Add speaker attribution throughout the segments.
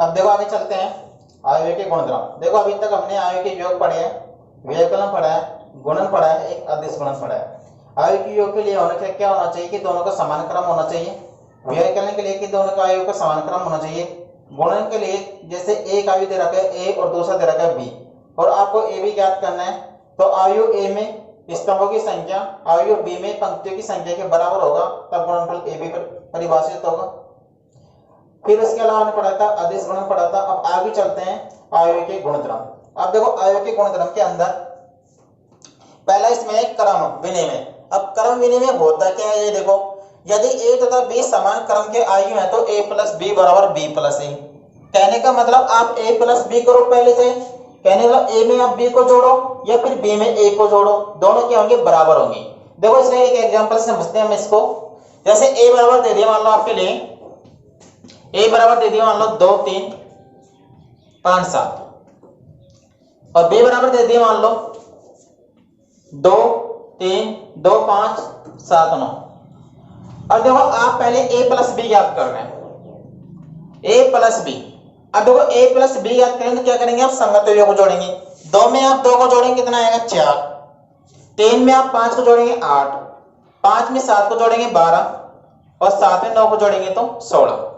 Speaker 1: अब देखो आगे चलते हैं आयु के गुणधर्म। देखो अभी तक हमने आयु के योग पढ़े हैं, व्यवकलन पढ़ा है, गुणन पढ़ा है, एक अदिश गुणन पढ़ा है। आयु के योग के लिए होने क्या होना चाहिए कि दोनों का समान क्रम होना चाहिए। व्यवकलन के लिए कि दोनों का आयु का समान क्रम होना चाहिए। गुणन के लिए जैसे एक आयु दे रखा है ए और दूसरा दे रखा है बी, और आपको ए भी ज्ञात करना है, तो आयु ए में स्तंभों की संख्या आयु बी में पंक्तियों की संख्या के बराबर होगा, तब गुणनफल ए बी परिभाषित होगा। फिर इसके अलावा हमने पढ़ा था अदिश गुणन पढ़ा था। अब आगे चलते हैं आयु के गुणधर्म। अब देखो आयु के गुणधर्म के अंदर पहला इसमें है क्रम विनिमय। अब क्रम विनिमय होता क्या है, ये देखो यदि a तथा b समान क्रम के आयु है तो a प्लस बी बराबर b प्लस ए। कहने का मतलब आप a प्लस बी करो पहले से, कहने का a में आप b को जोड़ो या फिर b में a को जोड़ो, दोनों क्या होंगे, बराबर होंगे। देखो इसलिए एक एग्जांपल से समझते हैं हम इसको। जैसे a बराबर दे दिया मान लो आपके लिए, a बराबर दे दिया मान लो 2 3 5 7, और b बराबर दे दिया मान लो 2 3 2 5 7 9। अब देखो आप पहले a प्लस बी याद कर रहे हैं, a प्लस बी। अब देखो a प्लस बी याद करेंगे तो क्या करेंगे, आप संगत अवयव को जोड़ेंगे। 2 में आप 2 को जोड़ेंगे कितना आएगा 4, 3 में आप 5 को जोड़ेंगे 8, 5 में 7 को जोड़ेंगे 12, और 7 में 9 को जोड़ेंगे तो 16।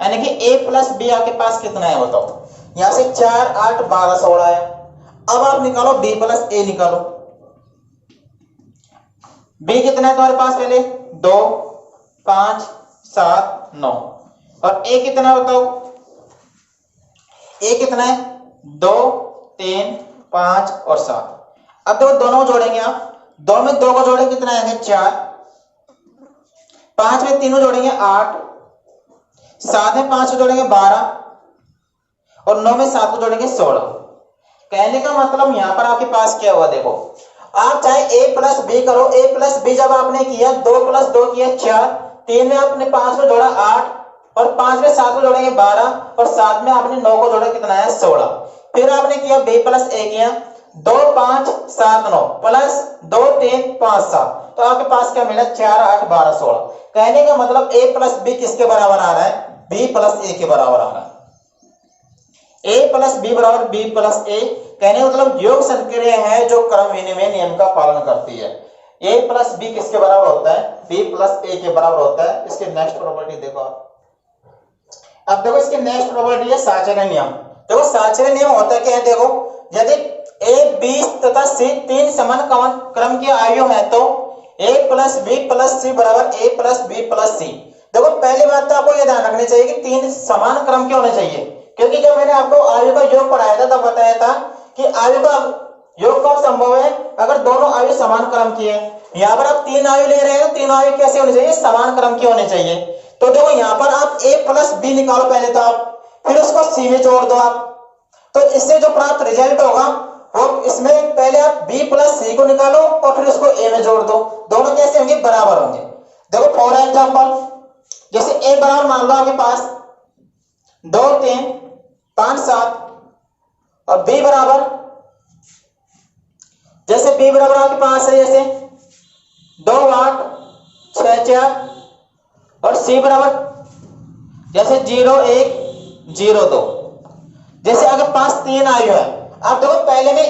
Speaker 1: यानी कि a प्लस बी आपके पास कितना है बताओ, यहां से 4 8 12 16 है। अब आप निकालो b प्लस a निकालो। b कितना है तुम्हारे पास, पहले 2 5 7 9, और a कितना बताओ, a कितना है 2 3 5 और 7। अब देखो दोनों जोड़ेंगे आप, 2 में 2 को जोड़ेंगे कितना आएगा 4, 5 में 3 को जोड़ेंगे 8, 7 में 5 को जोड़ेंगे 12, और 9 में 7 को जोड़ेंगे 16। कहने का मतलब यहां पर आपके पास क्या हुआ, देखो आप चाहे a प्लस बी करो, a प्लस बी जब आपने किया 2 प्लस 2 किया 4, 3 में आपने 5 को जोड़ा 8, और 5 में 7 को जोड़ेंगे 12, और 7 में आपने 9 को जोड़ा कितना है 16। फिर आपने किया b प्लस a किया 2 5 7 9 प्लस 2 3 5 7, तो आपके पास क्या मिला 4 8 12 16। कहने का मतलब a प्लस बी किसके बराबर आ रहा है, b प्लस a के बराबर आ रहा है। a प्लस बी बराबर b प्लस a, कहने का मतलब योग संक्रिया है जो क्रम विनिमय नियम का पालन करती है। a प्लस बी किसके बराबर होता है, b प्लस a के बराबर होता है। इसके नेक्स्ट प्रॉपर्टी देखो आप। अब देखो इसके नेक्स्ट प्रॉपर्टी है साचर्य नियम। देखो साचर्य नियम होता क्या है, देखो यदि a b तथा c तीन समान क्रम की आयु है तो a plus b plus c बराबर a plus b plus c। देखो पहली बात तो आपको यह ध्यान रखनी चाहिए कि तीन समान क्रम के होने चाहिए, क्योंकि जब मैंने आपको आयु का योग पढ़ाया था तब बताया था कि आयु का योग कब संभव है, अगर दोनों आयु समान क्रम की है। यहाँ पर आप 3 आयु ले रहे हैं, 3 आयु कैसे होनी चाहिए, समान क्रम की होनी चाहिए। तो देखो यहाँ पर आप a प्लस बी निकालो पहले तो आप, फिर उसको c में जोड़ दो आप, तो इससे जो प्राप्त रिजल्ट होगा वो इसमें पहले आप b प्लस c को निकालो और फिर उसको a में जोड़ दो, दोनों कैसे होंगे, बराबर होंगे। देखो फॉर एग्जाम्पल जैसे a बराबर मान लो आपके पास 2 3 5 7, और b बराबर जैसे b बराबर आपके पास है जैसे 2 8 6 4, और c बराबर जैसे 0 1 0 2। जैसे अगर पास 3 आयु है, आप देखो पहले में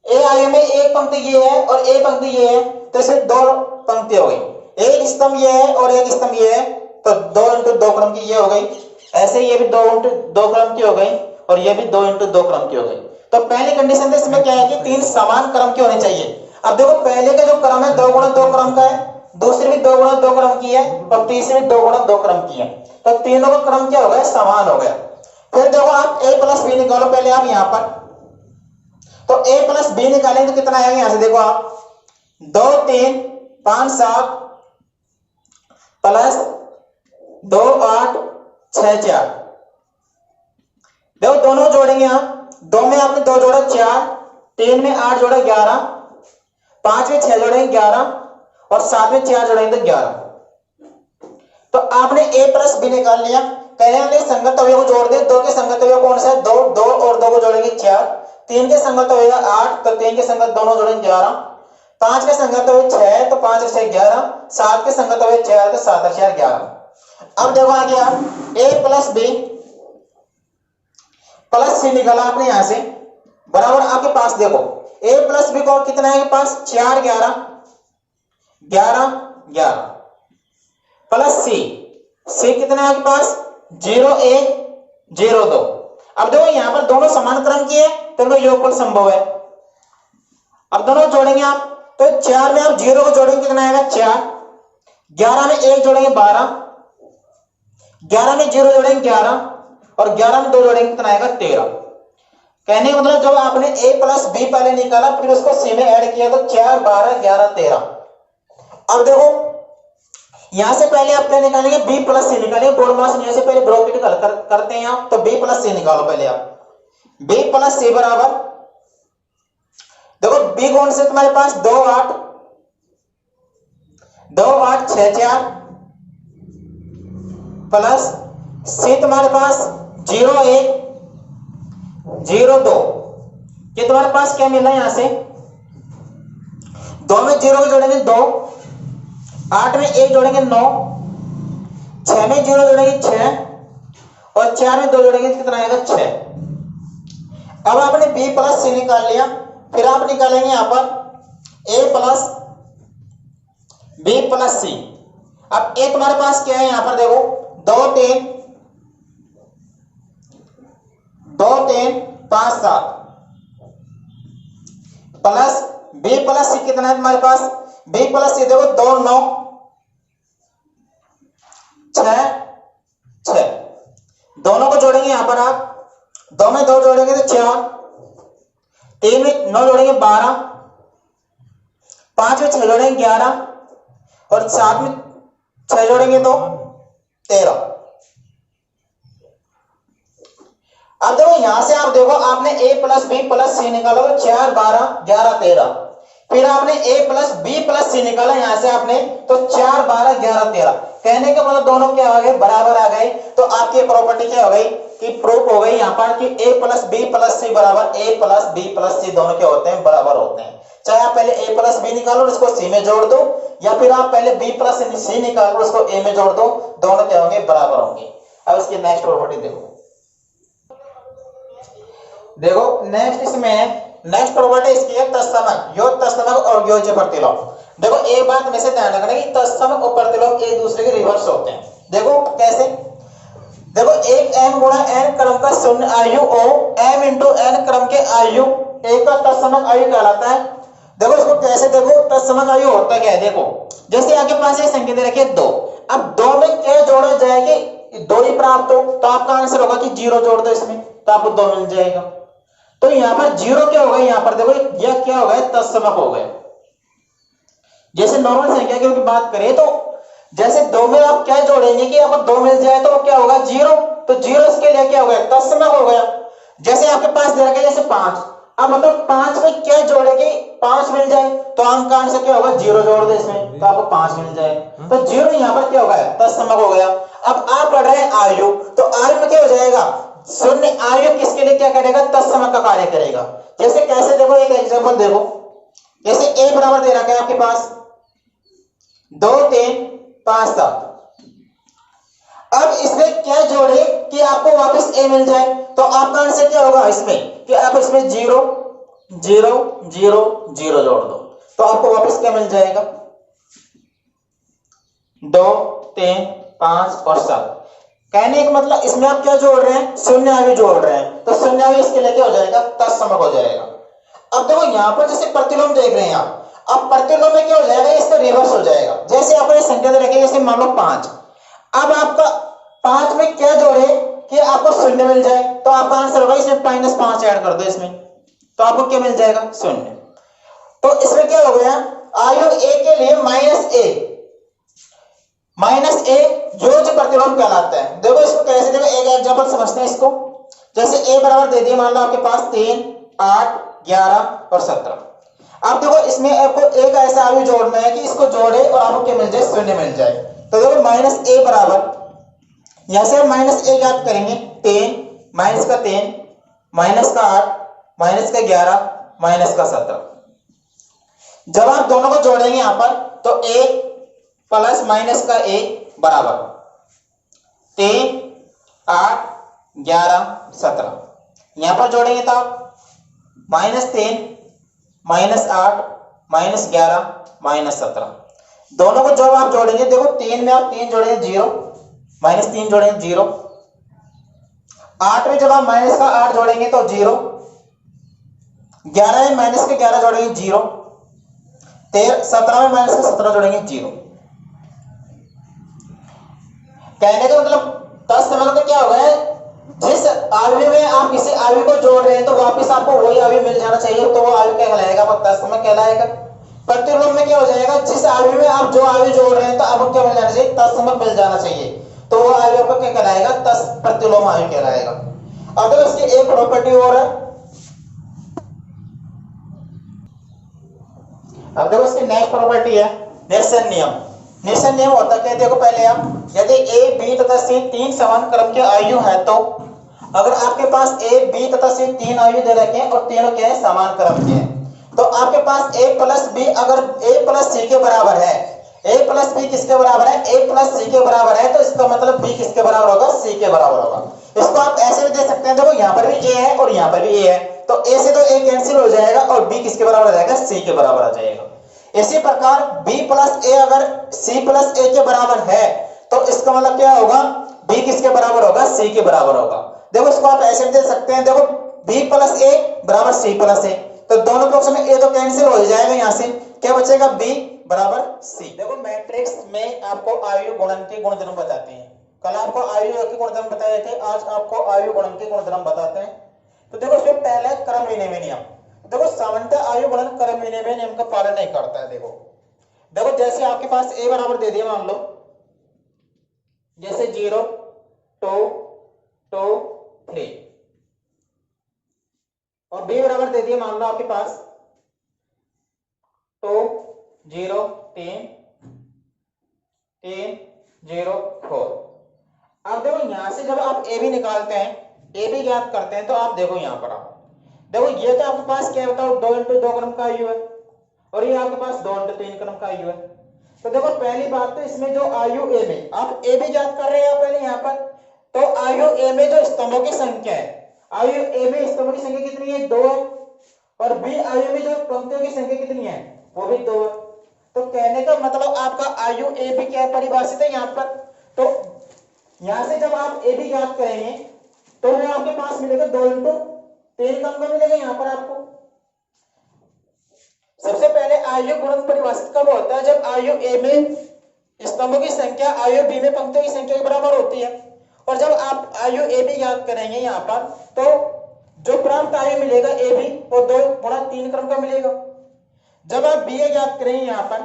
Speaker 1: a आयु में एक पंक्ति ये है और a पंक्ति ये है, तो इसे 2 पंक्ति हो गई, एक स्तंभ ये है और एक स्तंभ ये है, तो 2 इंटू 2 क्रम की ये हो गई। ऐसे ये भी 2 इंटू 2 क्रम की हो गई, और ये भी 2 इंटू 2 क्रम की हो गई। तो पहली कंडीशन तो इसमें क्या है कि तीन समान क्रम के होने चाहिए। अब देखो पहले का जो क्रम है 2 गुणा 2 क्रम का है, दूसरी भी 2 गुणा 2 क्रम की है, और तीसरी भी 2 गुणा 2 क्रम की है, तो तीनों का क्रम क्या हो गया, समान हो गया। फिर देखो आप a प्लस बी निकालो पहले आप यहाँ पर, तो a प्लस बी निकालेंगे तो कितना आएगा, यहां से देखो आप 2 3 5 7 प्लस 2 8 6 4। देखो दोनों जोड़ेंगे आप, 2 में आपने 2 जोड़ा 4, 3 में 8 जोड़ा 11, 5 में 6 जोड़ेंगे 11, और 7 में 4 जोड़ेंगे तो 11। तो आपने a प्लस बी निकाल लिया। कहने संगत अवयव को जोड़ दे, 2 के संगत अवयव कौन सा है 2, 2 और 2 को जोड़ेंगे 4, 3 के संगत अवयव 8, तो 3 के संगत दोनों जोड़ेंगे 11, 5 के संगत अवयव 6, तो 5 और 6 11, 7 के संगत अवयव 4, तो 7 और 4 11। अब देखो आगे आप a प्लस बी प्लस सी निकाला आपने यहां से, बराबर आपके पास देखो ए प्लस बी को कितना है पास 4 11 11 11 प्लस सी, सी कितना है आपके पास 0 1 0 2। अब देखो यहां पर दोनों समान क्रम की है तो इनका योगफल संभव है। अब दोनों जोड़ेंगे आप तो 4 में आप 0 को जोड़ेंगे कितना आएगा 4, 11 में 1 जोड़ेंगे 12, 11 में 0 जोड़ेंगे 11 और 11 में 2 जोड़ेंगे कितना आएगा 13। कहने का मतलब जब आपने a प्लस बी पहले निकाला फिर उसको सी में ऐड किया तो 4 12 11 13। अब देखो यहां से पहले आप क्या निकालेंगे b प्लस सी निकालेंगे, बोर्ड मास यहां से पहले ब्रैकेट करते हैं आप, तो b प्लस सी निकालो पहले आप। b प्लस सी बराबर देखो b कौन से तुम्हारे पास 2 8 2 8 6 4 प्लस सी तुम्हारे पास 0 1 0 2। ये तुम्हारे पास क्या मिला यहां से 2 में 0 को जोड़ेंगे 2, 8 में 1 जोड़ेंगे 9, 6 में 0 जोड़ेंगे 6 और 4 में 2 जोड़ेंगे कितना आएगा 6। अब आपने b प्लस सी निकाल लिया, फिर आप निकालेंगे यहां पर a प्लस b प्लस सी। अब a तुम्हारे पास क्या है यहां पर देखो 2 3 2 3 5 7 प्लस b प्लस सी कितना है तुम्हारे पास b प्लस सी देखो 2 9 6 6। दोनों को जोड़ेंगे यहां पर आप 2 में 2 जोड़ेंगे तो 4, 3 में 9 जोड़ेंगे 12, 5 में 6 जोड़ेंगे 11 और 7 में 6 जोड़ेंगे तो 13। अब देखो यहां से आप देखो आपने a प्लस बी प्लस सी निकाला तो 4 12 11 13, फिर आपने a प्लस बी प्लस सी निकाला यहां से आपने तो 4 12 11 13। कहने का मतलब दोनों क्या आ गए बराबर आ गए, तो आपकी प्रॉपर्टी क्या हो गई कि प्रूफ हो गई यहां पर कि a प्लस बी प्लस सी बराबर a प्लस बी प्लस सी दोनों क्या होते हैं बराबर होते हैं। चाहे आप पहले a प्लस बी निकालो उसको c में जोड़ दो, या फिर आप पहले b प्लस सी निकालो उसको a में जोड़ दो, दोनों क्या होंगे बराबर होंगे। अब इसकी नेक्स्ट प्रॉपर्टी देखो, देखो नेक्स्ट इसमें नेक्स्ट प्रॉपर्टी इसकी है तत्समक, योग तत्समक और योज्य प्रतिलोम। देखो एक बात में से ध्यान रखना कि तत्समक और प्रतिलोम एक दूसरे के रिवर्स होते हैं। देखो कैसे, देखो एक m गुणा n क्रम का शून्य आयु o m इंटू n क्रम के आयु एक का तत्समक आयु कहलाता है। देखो इसको कैसे देखो तत्समक आयु होता क्या है, देखो जैसे आपके पास एक संख्या दे रखी है 2, अब 2 में क्या जोड़ा जाएगी 2 ही प्राप्त हो तो आपका आंसर होगा कि 0 जोड़ दो इसमें तो आपको 2 मिल जाएगा। तो यहां पर 0 क्या होगा, यहां पर देखो यह क्या हो गया तत्समक हो गया। जैसे नॉर्मल संख्या की बात करें तो जैसे 2 में आप क्या जोड़ेंगे कि आपको 2 मिल जाए तो क्या होगा 0, तो 0 इसके लिए क्या हो गया तत्समक हो गया। जैसे आपके पास दे रखा है जैसे 5, अब मतलब 5 में क्या जोड़ेंगे 5 मिल जाए तो अंक का आंसर क्या होगा 0 जोड़ दे इसमें तो आपको 5 मिल जाए, तो 0 यहां पर क्या हो गया तत्समक हो गया। अब आप पढ़ रहे हैं आयु, तो आयु में क्या हो जाएगा शून्य आयु किसके लिए क्या करेगा तत्समक का कार्य करेगा। जैसे कैसे देखो एक एग्जांपल देखो, जैसे a बराबर दे रखा है आपके पास 2 3 5 7, अब इसमें क्या जोड़े कि आपको वापस a मिल जाए, तो आपका आंसर क्या होगा इसमें कि आप इसमें 0 0 0 0 जोड़ दो तो आपको वापस क्या मिल जाएगा 2 3 5 और 7। कहने का मतलब इसमें आप क्या जोड़ रहे हैं शून्य आयु जोड़ रहे हैं, तो शून्य आयु इसके लिए क्या हो जाएगा तत्समक हो जाएगा। अब देखो यहां पर जैसे प्रतिलोम देख रहे हैं आप, अब प्रतिलोम में क्या हो जाएगा इसका रिवर्स हो जाएगा। जैसे आपने संख्या दे रखी है जैसे मान लो 5, अब आपका 5 में क्या जोड़े कि आपको शून्य मिल जाए तो आपका आंसर होगा इसमें -5 ऐड कर दो इसमें तो आपको क्या मिल जाएगा शून्य। तो इसमें क्या हो गया आयु a के लिए -a योज्य प्रतिलोम कहलाता है। देखो इसको कैसे देखो एक एग्जांपल समझते हैं इसको। जैसे a बराबर दे दिए मान लो आपके पास 3 8 11 और 17। अब देखो इसमें आपको एक ऐसा आयु जोड़ना है कि इसको जोड़े और आपको क्या मिल जाए शून्य मिल जाए। तो देखो -a बराबर यहां से -a ज्ञात करेंगे 3 माइनस का 3 माइनस का 8 माइनस का 11 माइनस का 17। जब आप दोनों को जोड़ेंगे यहां पर तो a प्लस माइनस का a बराबर 3 8 11 17। यहां पर जोड़ेंगे तो आप -3 -8 -11 -17 दोनों को जब आप जोड़ेंगे, देखो 3 में आप 3 जोड़ेंगे 0, -3 जोड़ेंगे 0, 8 में जब आप माइनस का 8 जोड़ेंगे तो 0, 11 में माइनस के 11 जोड़ेंगे 0, 17 में माइनस का 17 जोड़ेंगे 0। कहने का मतलब 10 समय तो क्या होगा, जिस आयु में आप किसी आयु को जोड़ रहे हैं तो वापस आपको वही आयु मिल जाना चाहिए, तो वो आयु क्या कहलाएगा, वो 10 समय कहलाएगा। प्रतिलोम में क्या हो जाएगा, जिस आयु में आप जो आयु जोड़ रहे हैं तो आपको क्या मिल जाना चाहिए, 10 समय मिल जाना चाहिए, तो वो आयु आपका क्या कहलाएगा, 10 प्रतिलोम आयु कहलाएगा। अब तो इसकी एक प्रॉपर्टी और है, अब देखो इसकी नेक्स्ट प्रॉपर्टी है निरसन नियम। निरसन नियम होता क्या है, देखो पहले आप, यदि ए बी तथा सी 3 समान क्रम के आयु है, तो अगर आपके पास ए बी तथा सी 3 आयु दे रखे हैं और तीनों क्या है, समान क्रम के हैं, तो आपके पास ए प्लस बी अगर ए प्लस सी के बराबर है, ए प्लस बी किसके बराबर है, ए प्लस सी के बराबर है, तो इसका मतलब बी किसके बराबर होगा, सी के बराबर होगा। इसको आप ऐसे भी दे सकते हैं, देखो यहां पर भी ए है और यहां पर भी ए है, तो ए से तो ए कैंसिल हो जाएगा और बी किसके बराबर आ जाएगा, सी के बराबर आ जाएगा। इसी प्रकार b प्लस ए अगर c प्लस ए के बराबर है, तो इसका मतलब क्या होगा, b किसके बराबर होगा, c के बराबर होगा। देखो इसको आप ऐसे भी दे सकते हैं, देखो b प्लस ए बराबर c प्लस ए, तो दोनों पक्ष में a तो कैंसिल हो जाएगा, यहां से क्या बचेगा, b बराबर c। देखो मैट्रिक्स में आपको आयु गुणन के गुणधर्म बताते हैं, कल आपको आयु के गुणधर्म बताए थे, आज आपको आयु गुणन के गुणधर्म बताते हैं। तो देखो इसमें पहले क्रम विनिमय नियम, देखो सामान्यतः आयु गुणन क्रम विनिमय नियम का पालन नहीं करता है। देखो देखो जैसे आपके पास a बराबर दे दिया, मान लो जैसे 0 2 2 3, और b बराबर दे दिया मान लो आपके पास 2 0 3 3 0 4। अब देखो यहां से जब आप a भी निकालते हैं, a भी ज्ञात करते हैं, तो आप देखो यहां पर आप देखो ये तो आपके पास क्या बताओ 2 इंटू 2 क्रम का आयु है, और ये आपके पास 2 इंटू 3 क्रम का आयु है। तो देखो पहली बात तो इसमें जो आयु ए में आप ए भी ज्ञात कर रहे हैं पहले यहाँ पर, तो आयु ए में जो स्तंभों की संख्या है, आयु ए में स्तंभों की संख्या कितनी है, 2 है, और बी आयु में जो पंक्तियों की संख्या कितनी है, वो भी 2 है। तो कहने का मतलब आपका आयु ए भी क्या परिभाषित है यहाँ पर, तो यहां से जब आप ए भी ज्ञात करेंगे तो वो आपके पास मिलेगा 2 इंटू 3 क्रम का मिलेगा यहाँ पर आपको। सबसे पहले आयु गुणन परिभाषित कब होता है, जब आयु ए में स्तंभों की संख्या आयु बी में पंक्तियों की संख्या के बराबर होती है, और जब आप आयु ए बी ज्ञात करेंगे यहाँ पर, तो जो प्राप्त आयु मिलेगा ए बी वो 2 गुणा 3 क्रम का मिलेगा। जब आप बी ए ज्ञात करेंगे यहाँ पर,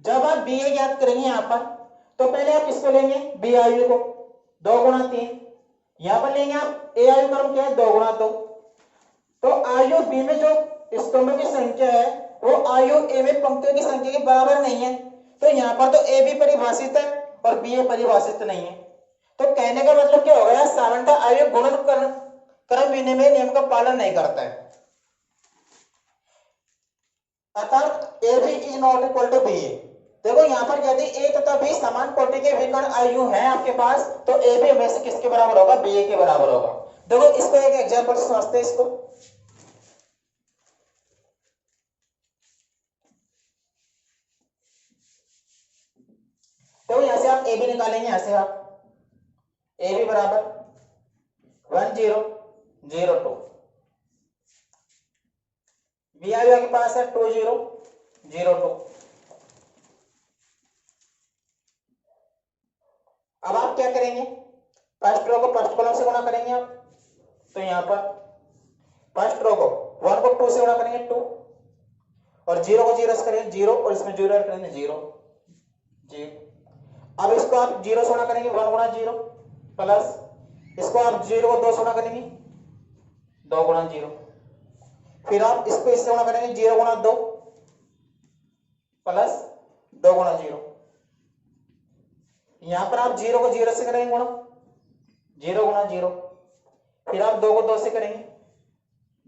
Speaker 1: जब आप बी ए ज्ञात करेंगे यहाँ पर, तो पहले आप किसको लेंगे, बी आयु को 2 गुणा 3, यहां पर लेंगे आप ए आयु क्रम क्या है, 2 गुणा 2, तो आयु बी में जो स्तंभों की संख्या है वो आयु ए में पंक्तियों की संख्या के बराबर नहीं है, तो यहां पर तो ए भी परिभाषित है और बी ए परिभाषित नहीं है। तो कहने का मतलब क्या हो गया, सामान्यतः आयु गुणन क्रम विनिमय नियम का पालन नहीं करता है, अतः A B is not equal to B A. देखो यहां पर यदि ए तथा बी समान कोटि के विकर्ण आयु है आपके पास, तो ए बी हमेशा किसके बराबर होगा, बी ए के बराबर होगा। देखो इसको एक एग्जांपल से समझते हैं इसको, तो यहां से आप ए बी निकालेंगे, यहां से आप ए बी बराबर 1 0 0 2, बी आयु के पास है 2 0 0 2। अब आप क्या करेंगे, फर्स्ट रो को फर्स्ट कॉलम से गुणा करेंगे आप, तो यहां पर फर्स्ट रो को 1 को 2 से गुणा करेंगे 2, और 0 को 0 से करेंगे 0, और इसमें 0 ऐड करेंगे 0 0। अब इसको आप 0 से गुणा करेंगे 1 गुणा 0, प्लस इसको आप 0 को 2 से गुणा करेंगे 2 गुणा 0, फिर आप इसको इससे गुणा करेंगे 0 गुणा 2 प्लस 2 गुणा 0। यहां पर आप 0 को 0 से करेंगे गुणा 0 गुणा 0, फिर आप 2 को 2 से करेंगे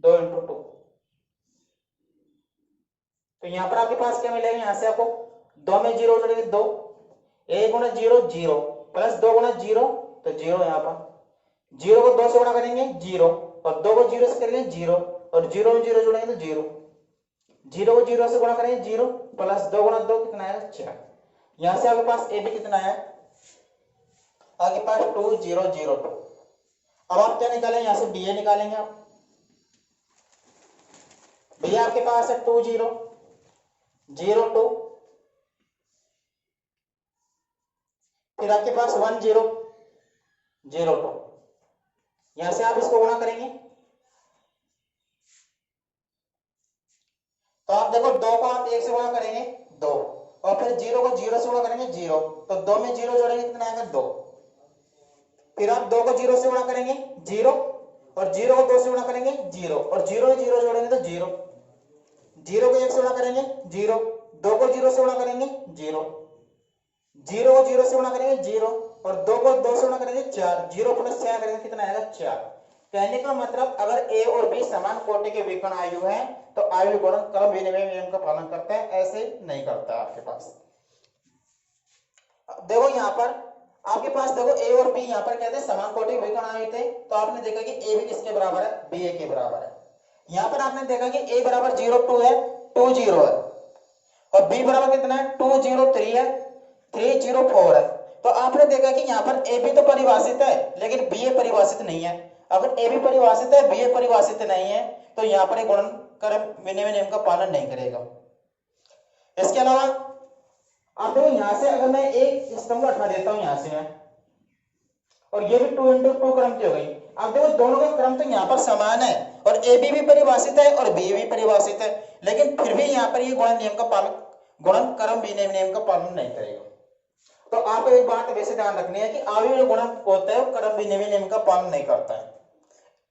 Speaker 1: 2 इंटू 2, तो यहां पर आपके पास क्या मिलेगा, यहां से आपको 2 में 0 जोड़ेंगे 2, 1 गुणा 0 0 प्लस 2 गुणा 0, तो 0 यहां पर जीरो को 2 से गुणा करेंगे 0, और 2 को 0 से करेंगे 0, और 0 में 0 जोड़ेंगे तो 0, 0 को 0 से गुणा करेंगे 0, प्लस 2 गुणा 2 कितना आएगा 4। यहां से आपके पास ए बी कितना है, आपके पास 2 0 0 2। अब आप क्या निकालेंगे, यहां से बी ए निकालेंगे आप। बी आपके पास है 2 0 0 2, फिर आपके पास 1 0 0 2। यहां से आप इसको गुणा करेंगे तो आप देखो 2 को आप 1 से गुणा करेंगे 2, और फिर 0 को 0 से गुणा करेंगे 0, तो 2 में 0 जोड़ेंगे कितना आएगा 2। फिर आप 2 को 0 से गुणा करेंगे 0, और 0 को 2 से गुणा करेंगे 0, और 0 में 0 जोड़ेंगे तो 0, 0 को 1 से गुणा करेंगे 0, 2 को 0 से गुणा करेंगे 0, 0 को 0 से गुणा करेंगे 0, और 2 को 2 से गुणा करेंगे 4, 0 प्लस 4 करेंगे कितना आएगा 4। कहने का मतलब अगर ए और बी समान कोटि के विकर्ण आयु है तो आयु गुणन क्रम विनिमय नियम का पालन करते हैं, ऐसे नहीं करता आपके पास। देखो यहाँ पर आपके पास देखो ए और बी यहाँ पर कहते हैं समान कोटि के विकर्ण आयु थे, तो आपने देखा कि ए भी किसके बराबर है, बी ए के बराबर है। यहाँ पर आपने देखा कि ए बराबर 0 2 है, 2 0 है, और बी बराबर कितना है 2 0 3 है, 3 0 4 है। तो आपने देखा कि यहाँ पर ए बी तो परिभाषित है लेकिन बी ए परिभाषित नहीं है। अगर ए बी परिभाषित है बी ए परिभाषित नहीं है तो यहाँ पर गुणन क्रम विनिमय नियम का पालन नहीं करेगा। इसके अलावा आप देखो यहां से अगर मैं एक स्तंभ हटा देता हूं यहां से मैं, और ये भी 2 into 2 क्रम की हो गई। अब देखो दोनों का क्रम तो यहाँ पर समान है और ए बी भी परिभाषित है और बी भी परिभाषित है, लेकिन फिर भी यहाँ पर ये गुणन नियम का पालन, गुणन क्रम विनिमय नियम का पालन नहीं करेगा। तो आपको एक बात वैसे ध्यान रखनी है कि आयु जो गुणन होता है क्रम विनिमय नियम का पालन नहीं करता है।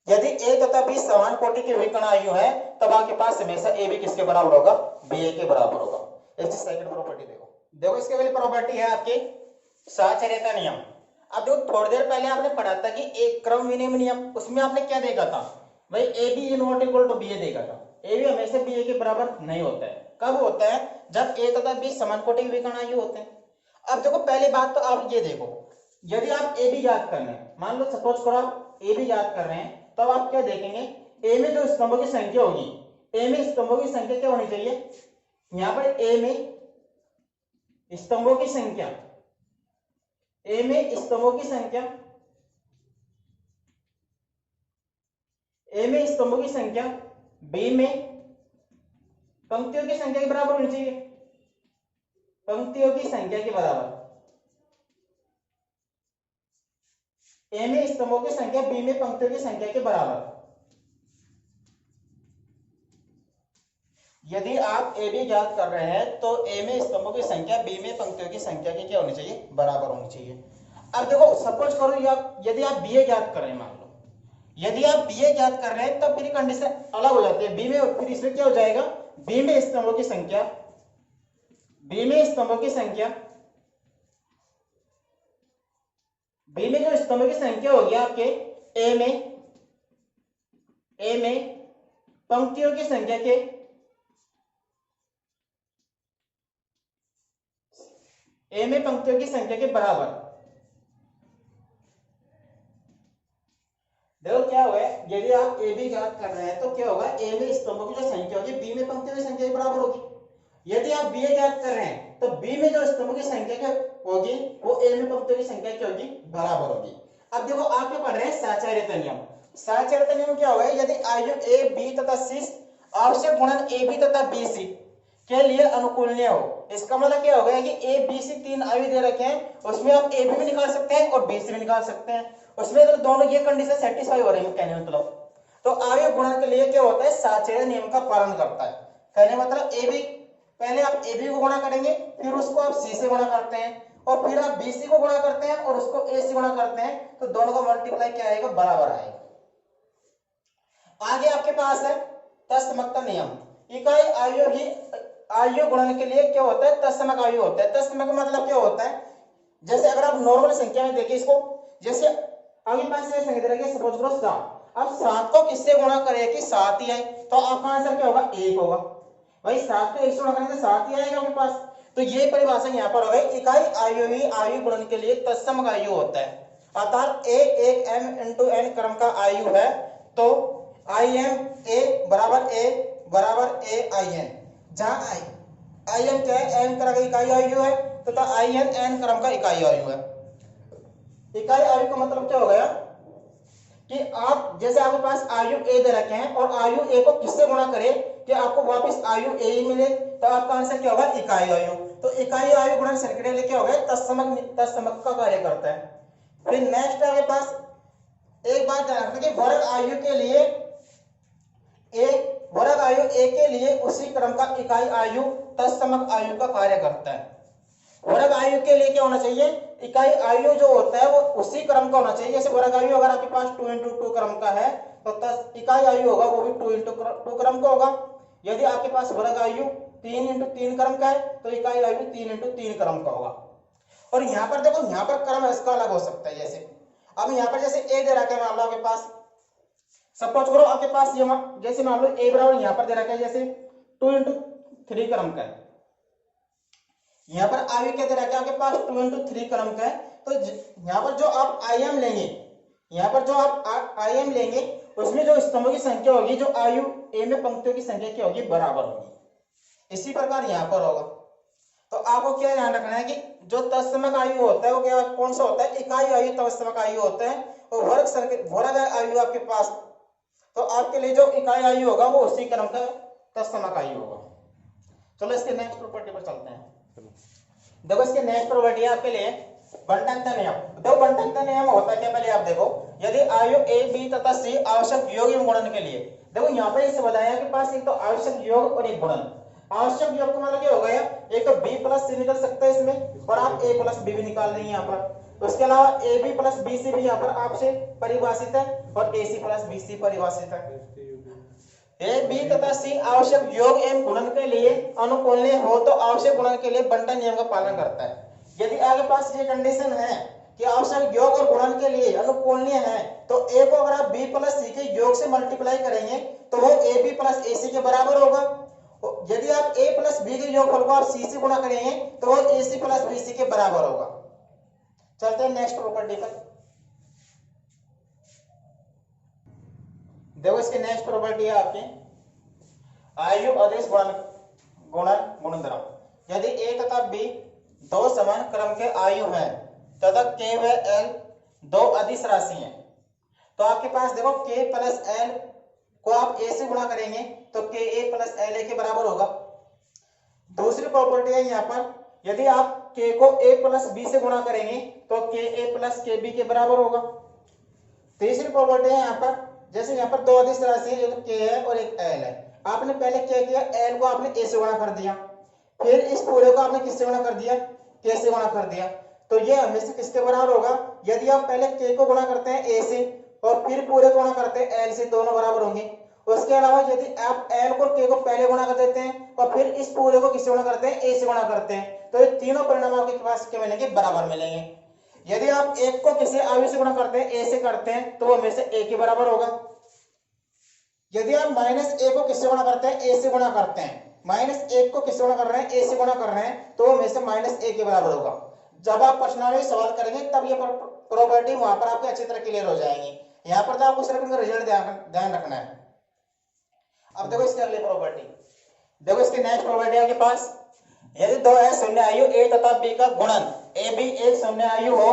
Speaker 1: यदि ए तथा बी समान कोटि के विकर्ण आयु है तब आपके पास हमेशा ए बी किसके बराबर होगा, बी ए के बराबर होगा। इसकी सेकंड प्रॉपर्टी देखो, देखो इसके पहले प्रॉपर्टी है आपकी साहचर्यता नियम। अब जो थोड़ी देर पहले आपने पढ़ा था कि एक क्रम विनिमय नियम, उसमें आपने क्या देखा था भाई, A B not equal to B A देखा था। ए बी हमेशा बी ए के बराबर नहीं होता है। कब होता है, जब ए तथा बी समान कोटि के विकर्ण आयु होते हैं। अब देखो पहली बात तो आप ये देखो, यदि आप ए बी याद कर रहे हैं, मान लो सपोज करो आप ए बी याद कर रहे हैं, तब आप क्या देखेंगे, ए में जो स्तंभों की संख्या होगी, ए में स्तंभों की संख्या क्या होनी चाहिए, यहां पर ए में स्तंभों की संख्या, ए में स्तंभों की संख्या, ए में स्तंभों की संख्या बी में पंक्तियों की संख्या के बराबर होनी चाहिए, पंक्तियों की संख्या के बराबर। ए में स्तंभों की संख्या बी में पंक्तियों की संख्या के बराबर। यदि आप ए बी ज्ञात कर रहे हैं तो ए में स्तंभों की संख्या बी में पंक्तियों की संख्या की क्या होनी चाहिए, बराबर होनी चाहिए। अब देखो सपोज करो यदि आप बी ए ज्ञात कर रहे हैं, मान लो यदि आप बी ए ज्ञात कर रहे हैं तब फिर कंडीशन अलग हो जाती है। बी में फिर इसमें क्या हो जाएगा, बी में स्तंभों की संख्या, बी में स्तंभों की संख्या, बी में जो स्तंभों की संख्या होगी आपके ए में पंक्तियों की संख्या के, ए में पंक्तियों की संख्या के बराबर। देखो क्या हुआ है, यदि आप ए बी ज्ञात कर रहे हैं तो क्या होगा, ए में स्तंभों की जो संख्या होगी बी में पंक्तियों की संख्या के बराबर होगी। यदि आप बी ए ज्ञात कर रहे हैं तो बी में जो स्तंभों की संख्या क्या होगी वो ए में पंक्तियों की संख्या क्या होगी, बराबर होगी। अब देखो आप क्या पढ़ रहे हैं, साहचर्यता नियम। साहचर्यता नियम क्या होगा, यदि आयु ए बी तथा सी आवश्यक गुणन ए बी तथा बी सी के लिए अनुकूलनीय हो। इसका मतलब क्या हो गया कि ए बी सी 3 आयु दे रखे हैं, उसमें आप ए बी भी निकाल सकते हैं और बी सी भी निकाल सकते हैं, उसमें तो दोनों ये कंडीशन सेटिस्फाई हो रही है कहने मतलब। तो आयु गुणन के लिए क्या होता है, साहचर्य नियम का पालन करता है। कहने मतलब ए बी, पहले आप ए बी को गुणा करेंगे फिर उसको आप सी से गुणा करते हैं और फिर आप बी सी को गुणा करते हैं और उसको ए से गुणा करते हैं, तो दोनों का मल्टीप्लाई क्या आएगा, बराबर आएगा। आगे आपके पास है तत्समकता नियम। इकाई आयु ही आयु गुणन के लिए क्या होता है, तत्समक आयु होता है। तत्समक मतलब क्या होता है, जैसे अगर आप नॉर्मल संख्या में देखिए इसको, जैसे आगे पास से संख्या रखिए सपोज करो 7। अब 7 को किससे गुणा करें कि 7 ही आए, तो आपका आंसर क्या होगा, 1 होगा। भाई 7 को 1 से गुणा करेंगे तो 7 ही आएगा आपके पास। तो ये परिभाषा यहाँ पर हो गई, इकाई आयु ही आयु गुणन के लिए तत्समक आयु होता है। अर्थात ए एक m इंटू n क्रम का आयु है, तो im a बराबर a i n, जहां i n क्या है, n क्रम का इकाई आयु है, तथा i n n क्रम का इकाई आयु है। इकाई आयु का मतलब क्या हो गया कि आप जैसे आपके पास आयु a दे रखे हैं और आयु a को किससे गुणा करें कि आपको वापस आयु a ही मिले, तो आपका आंसर क्या होगा, इकाई आयु। तो इकाई आयु गुणन सर्किट लिए क्या हो गया, तत्समक का कार्य करता है। फिर नेक्स्ट है आपके पास, एक बात ध्यान रखना कि वर्ग आयु के लिए वर्ग आयु a के लिए उसी क्रम का इकाई आयु तत्समक आयु का कार्य करता है। वर्ग आयु के लिए क्या होना चाहिए, इकाई आयु जो होता है वो उसी क्रम का होना चाहिए। जैसे वर्ग आयु अगर आपके पास 2 इंटू 2 क्रम का है तो इकाई आयु होगा वो भी 2 इंटू 2 क्रम का होगा। यदि आपके पास वर्ग आयु 3 इंटू 3 क्रम का है तो इकाई आयु 3 इंटू 3 क्रम का होगा। और यहाँ पर देखो, यहाँ पर क्रम इसका अलग हो सकता है। जैसे अब यहाँ पर जैसे ए दे रखा है, मान लो आपके पास, सपोज करो आपके पास ये जैसे मान लो ए बराबर यहाँ पर दे रखा है जैसे 2 इंटू 3 क्रम का है, यहाँ पर आयु क्या दे रखा है आपके पास 2 इंटू 3 क्रम का है। तो यहाँ पर जो आप आईएम लेंगे, यहाँ पर जो आप आईएम लेंगे उसमें जो स्तंभों की संख्या होगी, जो आयु ए में पंक्तियों की संख्या क्या होगी, बराबर होगी। इसी प्रकार यहाँ पर होगा। तो आपको क्या ध्यान रखना है कि जो तत्समक आयु होता है वो क्या कौन सा होता है, इकाई आयु तत्समक आयु होता है। और वर्ग आयु आपके पास, तो आपके लिए जो इकाई आयु होगा वो उसी क्रम का तत्समक आयु होगा। चलो इसके नेक्स्ट प्रॉपर्टी पर चलते हैं। देखो इसके नेक्स्ट प्रॉपर्टी है आपके लिए बंटनता नियम। देखो बंटनता नियम होता क्या, पहले आप देखो, यदि आयु ए बी तथा सी आवश्यक योग एवं गुणन के लिए, देखो यहाँ पर इसे बताया कि पास एक तो आवश्यक योग और एक गुणन। आवश्यक योग का मतलब क्या हो गया, एक तो बी प्लस सी निकल सकता है इसमें, और आप ए प्लस बी भी निकाल रहे हैं यहाँ पर। उसके अलावा A B plus B C भी यहाँ पर आपसे परिभाषित है, और ए सी प्लस बी सी परिभाषित है। ए बी तथा सी आवश्यक योग एवं गुणन के लिए अनुकूलनीय हो तो आवश्यक गुणन के लिए बंटन नियम का पालन करता है। यदि आपके पास ये कंडीशन है कि आवश्यक योग और गुणन के लिए अनुकूलनीय है, तो ए को अगर आप बी प्लस सी के योग से मल्टीप्लाई करेंगे तो वो ए बी प्लस ए सी के बराबर होगा। यदि आप ए प्लस बी के योगफल को आप सी से गुणा करेंगे तो वो ए सी प्लस बी सी के बराबर होगा। चलते हैं नेक्स्ट प्रॉपर्टी पर। देखो इसकी नेक्स्ट प्रॉपर्टी है आपकी आयु अदिश गुणन गुणनधर्म। यदि ए तथा बी दो समान क्रम के आयु हैं तथा के व एल दो अदिश राशि हैं, तो आपके पास देखो के प्लस एल को आप ए से गुणा करेंगे तो के ए प्लस एल ए के बराबर होगा। दूसरी प्रॉपर्टी है यहाँ पर, यदि आप के को ए प्लस बी से गुणा करेंगे तो के ए प्लस के बी के बराबर होगा। तीसरी प्रॉपर्टी है यहाँ पर, जैसे यहाँ पर दो अदिश राशि है, एक के है और एक एल है। आपने पहले क्या किया, एल को आपने ए से गुणा कर दिया, फिर इस पूरे को आपने किससे गुणा कर दिया, के से गुणा कर दिया। तो ये हमेशा किसके बराबर होगा, यदि आप पहले के को गुणा करते हैं ए से और फिर पूरे को गुणा करते हैं एल से, दोनों बराबर होंगे। उसके अलावा यदि आप एल को के को पहले गुणा कर देते हैं और फिर इस पूरे को किससे गुणा करते हैं, ए से गुणा करते हैं, तो ये तीनों परिणाम आपके पास क्या मिलेंगे, बराबर मिलेंगे। यदि आप एक को किसी आयु से गुणा करते हैं, ए से करते हैं, तो वो हमेशा ए के बराबर होगा। यदि आप माइनस ए को किससे गुणा करते हैं, ए से गुणा करते हैं, माइनस एक को किससे गुणा कर रहे हैं, ए से गुणा कर रहे हैं, तो वो हमेशा माइनस ए के बराबर होगा। जब आप प्रश्नावली सवाल करेंगे तब ये प्रॉपर्टी वहां पर आपके अच्छी तरह क्लियर हो जाएंगी। यहाँ पर तो आपको सिर्फ इनका रिजल्ट ध्यान रखना है। अब देखो इसकी अगली प्रॉपर्टी, देखो इसकी नेक्स्ट प्रॉपर्टी आपके पास, यदि दो शून्य आयु ए तथा बी का गुणन ए बी एक शून्य आयु हो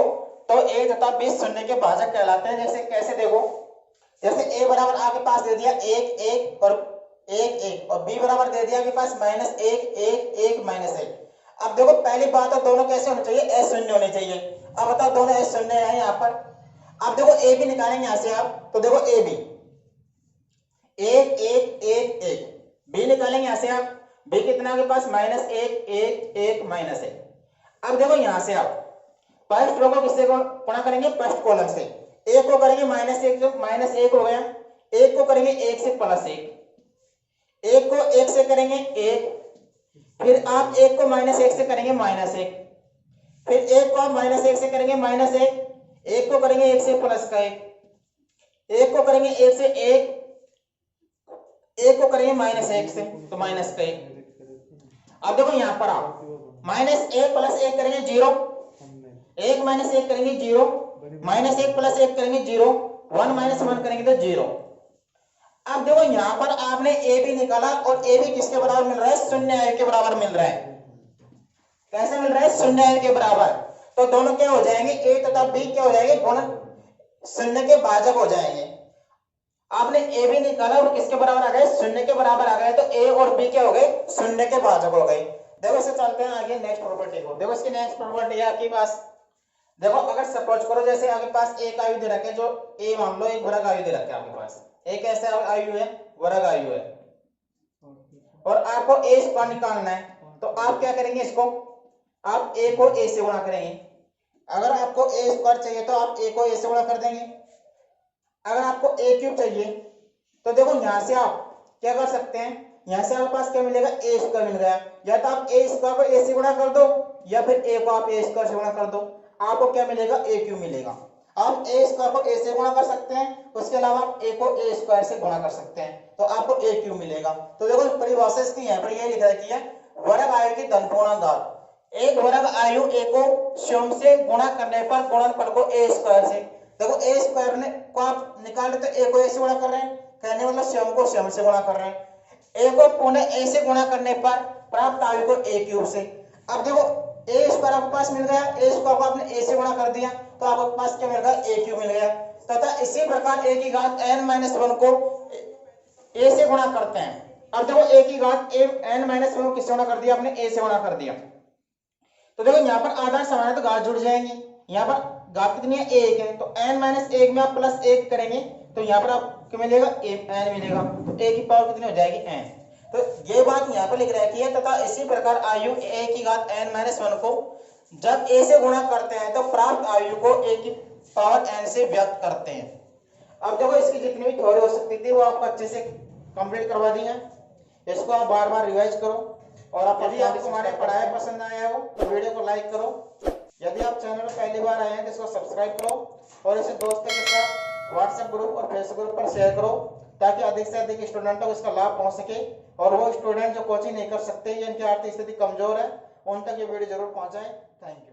Speaker 1: तो ए तथा बी शून्य के भाजक कहलाते हैं। जैसे कैसे, देखो जैसे ए बराबर आपके पास दे दिया एक एक और एक एक, और बी बराबर दे दिया आपके पास माइनस एक एक एक माइनस एक। अब देखो पहली बात है दोनों कैसे होने चाहिए, अशून्य होने चाहिए। अब बताओ दोनों अशून्य है यहाँ पर। अब देखो ए बी निकालेंगे यहाँ से आप, तो देखो ए बी एक एक एक एक, बी निकालेंगे यहाँ से आप, बी कितना आपके पास माइनस एक एक एक माइनस एक। अब देखो यहाँ से आप फर्स्ट रो को किससे गुणा करेंगे, फर्स्ट कॉलम से। एक को करेंगे माइनस एक, जो माइनस एक हो गया, एक को करेंगे एक से प्लस एक, एक को एक से करेंगे एक, फिर आप एक को माइनस एक से करेंगे माइनस एक, फिर एक को आप माइनस एक से करेंगे माइनस एक को करेंगे एक से प्लस का एक को करेंगे एक से एक को करेंगे माइनस एक से तो माइनस का एक। अब देखो यहाँ पर आप माइनस एक प्लस एक करेंगे जीरो, एक माइनस एक करेंगे जीरो, -1 + 1 करेंगे 0, 1 - 1 करेंगे तो 0। अब देखो यहां पर आपने ए भी निकाला और ए भी किसके बराबर मिल रहा है, शून्य आयु के बराबर मिल रहा है। कैसे मिल रहा है, शून्य आयु के बराबर। तो दोनों क्या हो जाएंगे, ए तथा बी क्या हो जाएंगे, गुणन शून्य के भाजक हो जाएंगे। आपने ए भी निकाला और किसके बराबर आ गए, शून्य के बराबर आ गए, तो ए और बी क्या हो गए, शून्य के भाजक हो गए। देखो इसे चलते हैं आगे नेक्स्ट प्रॉपर्टी को। देखो इसकी नेक्स्ट प्रॉपर्टी है आपके पास। देखो अगर सपोज करो जैसे आपके पास एक आयु दे रखे, जो ए मान लो एक वर्ग आयु दे रखे आपके पास, एक ऐसा आयु है, वर्ग आयु है, और आपको ए स्क्वायर निकालना है। तो आप क्या करेंगे, इसको आप ए को ए से गुणा करेंगे। अगर आपको ए स्क्वायर चाहिए तो आप ए को ए से गुणा कर देंगे। अगर आपको ए क्यूब चाहिए तो देखो यहां से आप क्या कर सकते हैं, यहां से आपके पास क्या मिलेगा, ए स्क्वायर मिल गया। या तो आप ए स्क्वायर को ए से गुणा कर दो, या फिर ए को आप ए स्क्वायर से गुणा कर दो, आपको क्या मिलेगा, ए क्यूब मिलेगा। आप ए स्क्वायर को ए से गुणा कर सकते हैं, उसके अलावा आप ए को ए स्क्वायर से गुणा कर सकते हैं, तो आपको ए क्यूब मिलेगा। तो देखो परिभाषा इसकी यहाँ पर ये लिख रखी है, वर्ग आयु की धनपूर्णांक। एक वर्ग आयु ए को स्वयं से गुणा करने पर गुणनफल को ए स्क्वायर से। देखो ए स्क्वायर ने को आप निकाल रहे तो ए को ए से गुणा कर रहे हैं, कहने मतलब स्वयं को स्वयं से गुणा कर रहे हैं। ए को पुनः ए से गुणा करने पर प्राप्त आयु को ए क्यूब से। अब देखो ए स्क्वायर आपके पास मिल गया, ए स्क्वायर को आपने ए से गुणा कर दिया तो आपके पास क्या मिल गया, ए क्यूब मिल गया। तथा इसी प्रकार ए की घात n-1 को ए से गुणा करते हैं। अब देखो ए की घात n-1 को किससे गुणा कर दिया आपने, ए से गुणा कर दिया। तो देखो यहाँ पर आधार समान है तो घात जुड़ जाएंगी। यहाँ पर घात कितनी है, 1 है, तो n-1 में आप +1 करेंगे तो यहाँ पर आपको मिलेगा n मिलेगा, तो a की पावर कितनी हो जाएगी, n। तो ये बात यहाँ पर लिख रखी है। तथा इसी प्रकार आयु a की घात n-1 को जब a से गुणा करते हैं तो प्राप्त आयु को a की पावर n से व्यक्त करते हैं। अब देखो इसकी जितनी भी थ्योरी हो सकती थी वो आपको अच्छे से कंप्लीट करवा दी है। इसको आप बार बार रिवाइज करो, और आप यदि आपको हमारे पढ़ाई पसंद आया हो तो वीडियो को लाइक करो। यदि आप चैनल पर पहली बार आए हैं तो इसको सब्सक्राइब करो, और इसे दोस्तों के साथ व्हाट्सएप ग्रुप और फेसबुक ग्रुप पर शेयर करो, ताकि अधिक से अधिक स्टूडेंटों को इसका लाभ पहुंच सके। और वो स्टूडेंट जो कोचिंग नहीं कर सकते या इनकी आर्थिक स्थिति कमजोर है, उन तक ये वीडियो जरूर पहुंचाएं। Thank you.